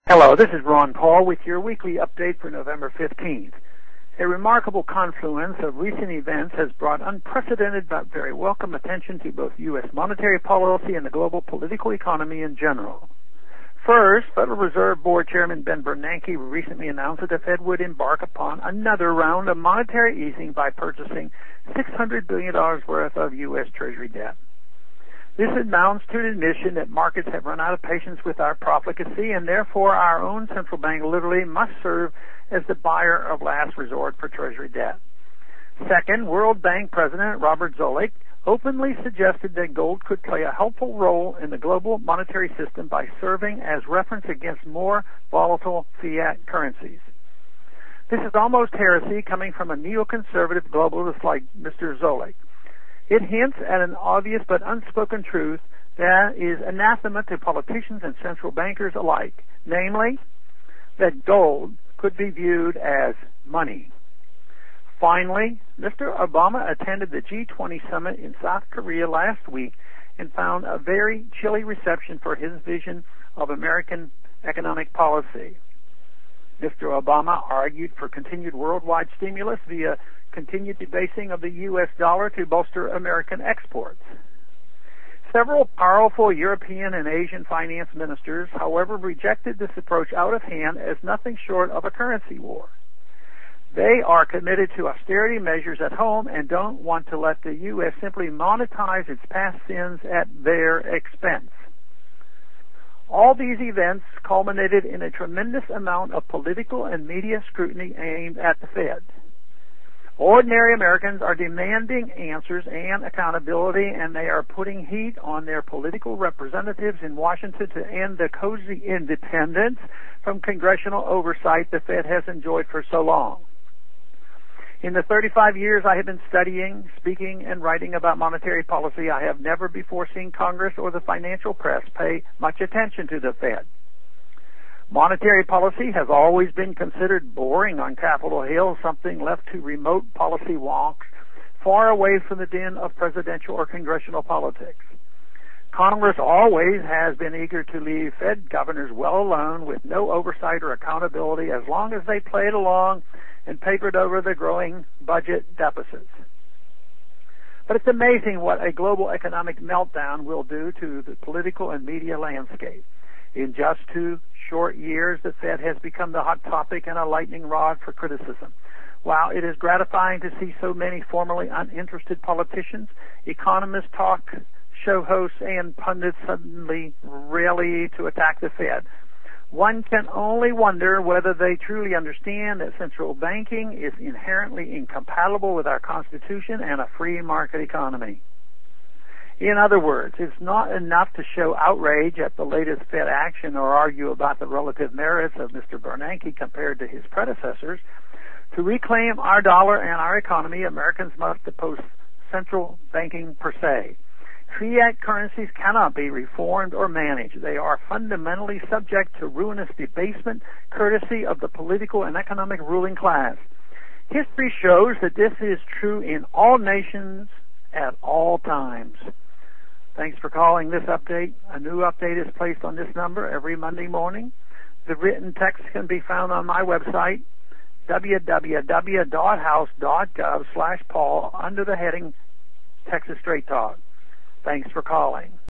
Hello, this is Ron Paul with your weekly update for November 15th. A remarkable confluence of recent events has brought unprecedented but very welcome attention to both U.S. monetary policy and the global political economy in general. First, Federal Reserve Board Chairman Ben Bernanke recently announced that the Fed would embark upon another round of monetary easing by purchasing $600 billion worth of U.S. Treasury debt. This amounts to an admission that markets have run out of patience with our profligacy, and therefore our own central bank literally must serve as the buyer of last resort for Treasury debt. Second, World Bank President Robert Zoellick openly suggested that gold could play a helpful role in the global monetary system by serving as reference against more volatile fiat currencies. This is almost heresy coming from a neoconservative globalist like Mr. Zoellick. It hints at an obvious but unspoken truth that is anathema to politicians and central bankers alike, namely that gold could be viewed as money. Finally, Mr. Obama attended the G20 summit in South Korea last week and found a very chilly reception for his vision of American economic policy. Mr. Obama argued for continued worldwide stimulus via continued debasing of the U.S. dollar to bolster American exports. Several powerful European and Asian finance ministers, however, rejected this approach out of hand as nothing short of a currency war. They are committed to austerity measures at home and don't want to let the U.S. simply monetize its past sins at their expense. All these events culminated in a tremendous amount of political and media scrutiny aimed at the Fed. Ordinary Americans are demanding answers and accountability, and they are putting heat on their political representatives in Washington to end the cozy independence from congressional oversight the Fed has enjoyed for so long. In the 35 years I have been studying, speaking, and writing about monetary policy, I have never before seen Congress or the financial press pay much attention to the Fed. Monetary policy has always been considered boring on Capitol Hill, something left to remote policy wonks far away from the din of presidential or congressional politics. Congress always has been eager to leave Fed governors well alone with no oversight or accountability as long as they played along and papered over the growing budget deficits. But it's amazing what a global economic meltdown will do to the political and media landscape. In just 2 short years, the Fed has become the hot topic and a lightning rod for criticism. While it is gratifying to see so many formerly uninterested politicians, economists, talk show hosts, and pundits suddenly rally to attack the Fed, one can only wonder whether they truly understand that central banking is inherently incompatible with our Constitution and a free market economy. In other words, it's not enough to show outrage at the latest Fed action or argue about the relative merits of Mr. Bernanke compared to his predecessors. To reclaim our dollar and our economy, Americans must oppose central banking per se. Fiat currencies cannot be reformed or managed. They are fundamentally subject to ruinous debasement, courtesy of the political and economic ruling class. History shows that this is true in all nations at all times. Thanks for calling this update. A new update is placed on this number every Monday morning. The written text can be found on my website, www.house.gov/Paul, under the heading Texas Straight Talk. Thanks for calling.